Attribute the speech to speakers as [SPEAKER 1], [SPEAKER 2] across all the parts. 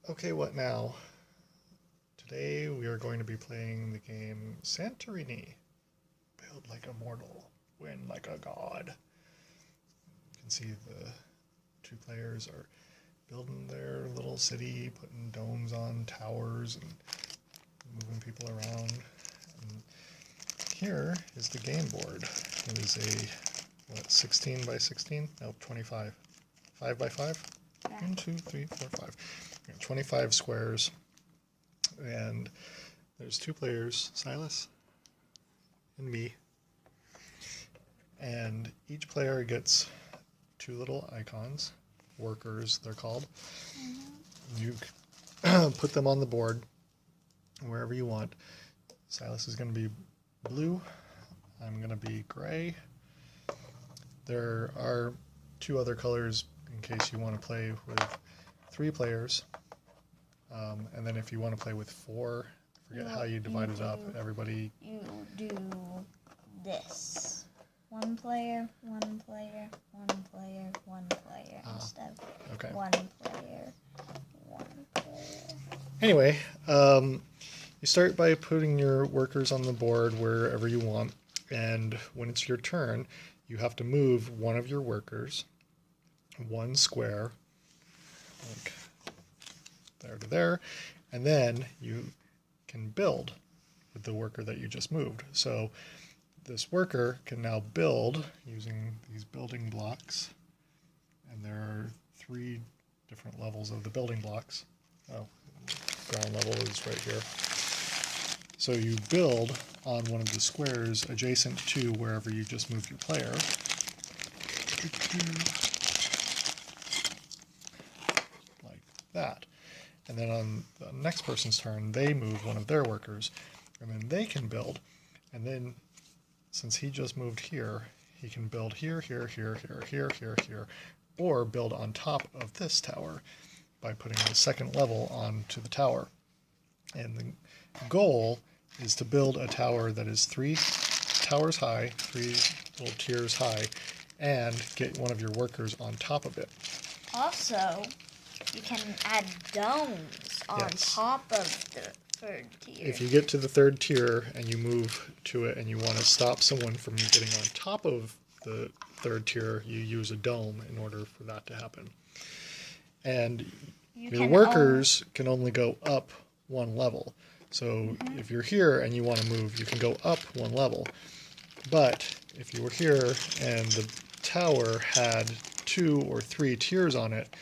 [SPEAKER 1] Okay, what now? Today we are going to be playing the game Santorini. Build like a mortal, win like a god. You can see the two players are building their little city, putting domes on towers and moving people around. And here is the game board. It is a, 16 by 16? No, 25. 5 by 5?
[SPEAKER 2] Yeah.
[SPEAKER 1] 1, 2, 3, 4, 5. 25 squares, and there's two players, Silas and me, and each player gets two little icons, workers they're called. You put them on the board wherever you want. Silas is going to be blue, I'm going to be gray. There are two other colors in case you want to play with 3 players. And then if you want to play with 4, I forget how you divide it up. Everybody...
[SPEAKER 2] You do this. One player, one player, one player, one player, instead of
[SPEAKER 1] okay.
[SPEAKER 2] one player, one player.
[SPEAKER 1] Anyway, you start by putting your workers on the board wherever you want, and when it's your turn, you have to move one of your workers, one square, like there to there, and then you can build with the worker that you just moved. So this worker can now build using these building blocks, and there are 3 different levels of the building blocks. Oh, ground level is right here. So you build on one of the squares adjacent to wherever you just moved your player. Like that. And then on the next person's turn, they move one of their workers, and then they can build. And then, since he just moved here, he can build here, here, here, here, here, here, here, or build on top of this tower by putting the second level onto the tower. And the goal is to build a tower that is 3 towers high, 3 little tiers high, and get one of your workers on top of it.
[SPEAKER 2] Also, you can add domes on top of the 3rd tier.
[SPEAKER 1] If you get to the 3rd tier and you move to it and you want to stop someone from getting on top of the 3rd tier, you use a dome in order for that to happen. And your workers can only go up 1 level. So if you're here and you want to move, you can go up 1 level. But if you were here and the tower had 2 or 3 tiers on it,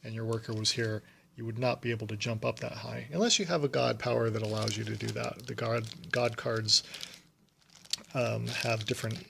[SPEAKER 1] and your worker was here, you would not be able to jump up that high, unless you have a god power that allows you to do that. The god cards have different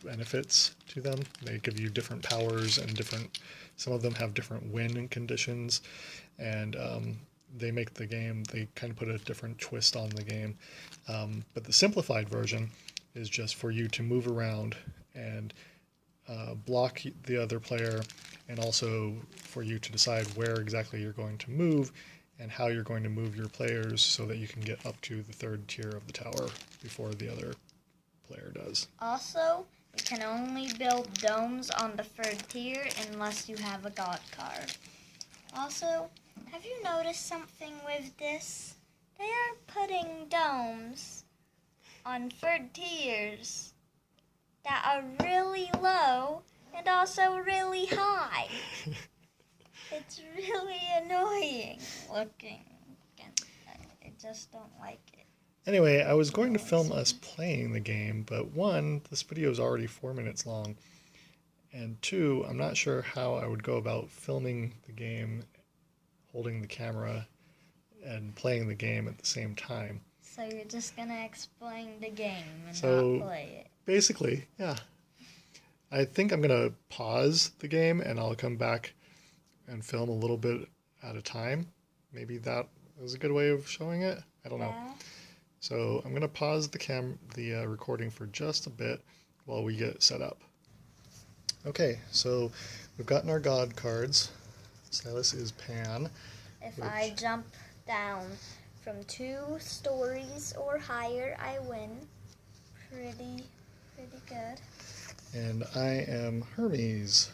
[SPEAKER 1] benefits to them. They give you different powers and some of them have different win conditions, and they make the game, they kind of put a different twist on the game. But the simplified version is just for you to move around and block the other player, and also for you to decide where exactly you're going to move and how you're going to move your players so that you can get up to the 3rd tier of the tower before the other player does.
[SPEAKER 2] Also, you can only build domes on the 3rd tier unless you have a god card. Also, have you noticed something with this? They are putting domes on 3rd tiers that are really low and also really high. It's really annoying looking. I just don't like it.
[SPEAKER 1] Anyway, I was going to film us playing the game, but 1, this video is already 4 minutes long, and 2, I'm not sure how I would go about filming the game, holding the camera, and playing the game at the same time.
[SPEAKER 2] So you're just going to explain the game and not play it?
[SPEAKER 1] Basically, yeah. I think I'm going to pause the game and I'll come back and film a little bit at a time. Maybe that is a good way of showing it. I don't know. So I'm going to pause the recording for just a bit while we get set up. Okay, so we've gotten our god cards. Silas is Pan.
[SPEAKER 2] If I jump down from 2 stories or higher, I win. Pretty good.
[SPEAKER 1] And I am Hermes,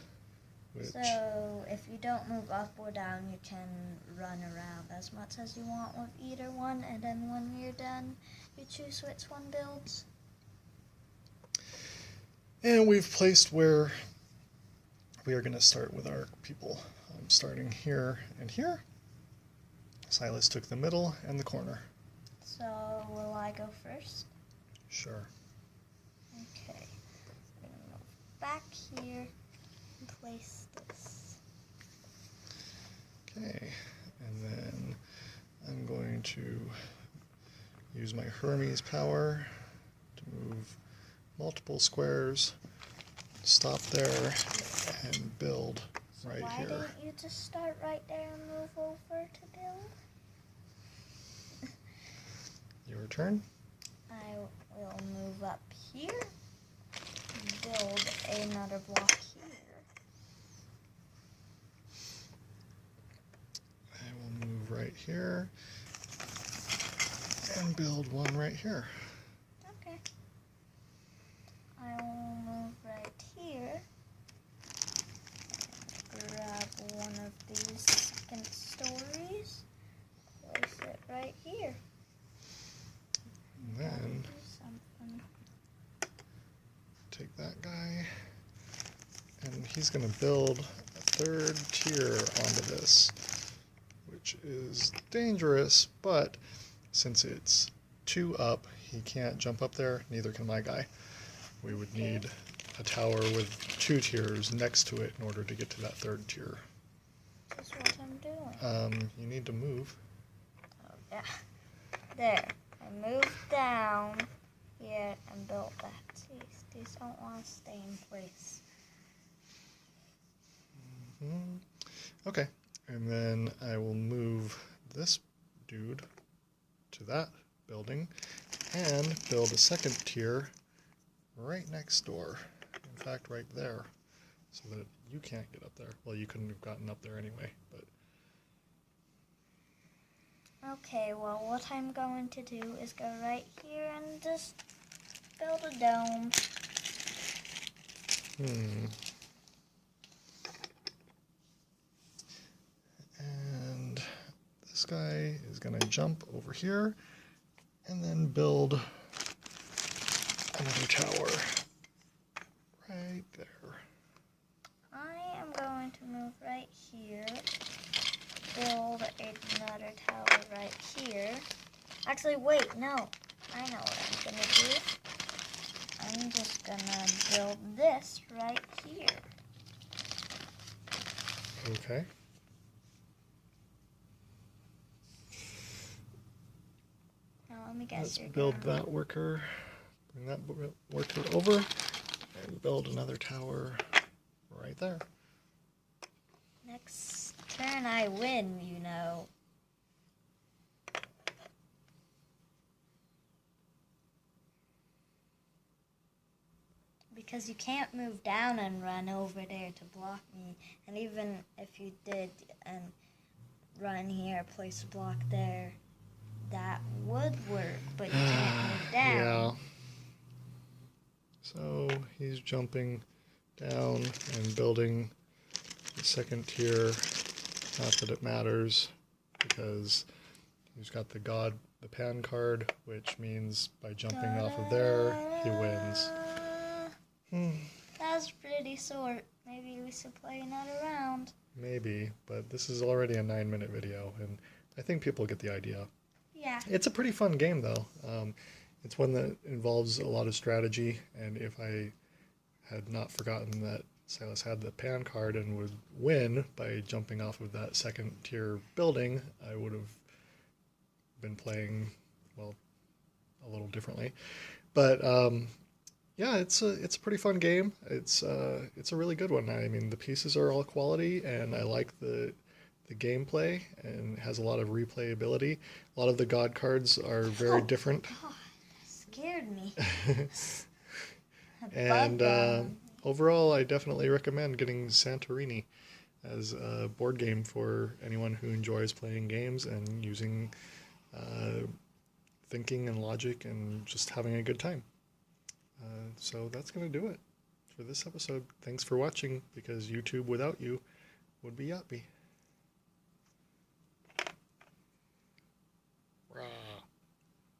[SPEAKER 1] Which,
[SPEAKER 2] So, if you don't move up or down, you can run around as much as you want with either one, and then when you're done, you choose which one builds.
[SPEAKER 1] and we've placed where we are going to start with our people. I'm starting here and here. Silas took the middle and the corner.
[SPEAKER 2] So, will I go first?
[SPEAKER 1] Sure.
[SPEAKER 2] Okay. I'm going to move back here and place this.
[SPEAKER 1] Okay, and then I'm going to use my Hermes power to move multiple squares, stop there, and build right
[SPEAKER 2] Why
[SPEAKER 1] here.
[SPEAKER 2] didn't you just start right there and move over to build?
[SPEAKER 1] Your turn.
[SPEAKER 2] I will move up here, build another block here.
[SPEAKER 1] I will move right here and build one right here.
[SPEAKER 2] Okay. I will move right here. Grab one of these second stories. Place it right here.
[SPEAKER 1] And then
[SPEAKER 2] Do something.
[SPEAKER 1] take that guy, and he's going to build a third tier onto this, which is dangerous, but since it's 2 up, he can't jump up there, neither can my guy. We would need a tower with 2 tiers next to it in order to get to that third tier.
[SPEAKER 2] That's what I'm doing.
[SPEAKER 1] You need to move.
[SPEAKER 2] Oh, yeah. There. I moved down here and built that. Jeez, these don't want to stay in place.
[SPEAKER 1] Okay, and then I will move this dude to that building and build a second tier right next door. In fact, right there, so that you can't get up there. Well, you couldn't have gotten up there anyway, but
[SPEAKER 2] Okay, well, what I'm going to do is go right here and just build a dome.
[SPEAKER 1] And this guy is going to jump over here and then build another tower right there.
[SPEAKER 2] I am going to move right here, build another tower right here. Actually, wait, no. I know what I'm going to do. I'm just going to build this right here.
[SPEAKER 1] Okay.
[SPEAKER 2] Now, let me guess.
[SPEAKER 1] Let's
[SPEAKER 2] You're
[SPEAKER 1] build
[SPEAKER 2] gonna...
[SPEAKER 1] that worker, bring that worker over, and build another tower right there.
[SPEAKER 2] Next turn I win, you know. Because you can't move down and run over there to block me. And even if you did and run here, place a block there, that would work, but you can't move down.
[SPEAKER 1] Yeah. So he's jumping down and building the second tier. Not that it matters, because he's got the pan card, which means by jumping off of there, he wins.
[SPEAKER 2] That was pretty short. Maybe we should play another round.
[SPEAKER 1] Maybe, but this is already a 9-minute video, and I think people get the idea.
[SPEAKER 2] Yeah.
[SPEAKER 1] It's a pretty fun game, though. It's one that involves a lot of strategy, and if I had not forgotten that Silas had the pan card and would win by jumping off of that second tier building, I would have been playing, well, a little differently. But yeah, it's a pretty fun game. It's a really good one. I mean, the pieces are all quality, and I like the gameplay, and it has a lot of replayability. A lot of the god cards are very different.
[SPEAKER 2] God, that scared me.
[SPEAKER 1] And overall, I definitely recommend getting Santorini as a board game for anyone who enjoys playing games and using thinking and logic and just having a good time. So that's going to do it for this episode. Thanks for watching, because YouTube without you would be yuppie.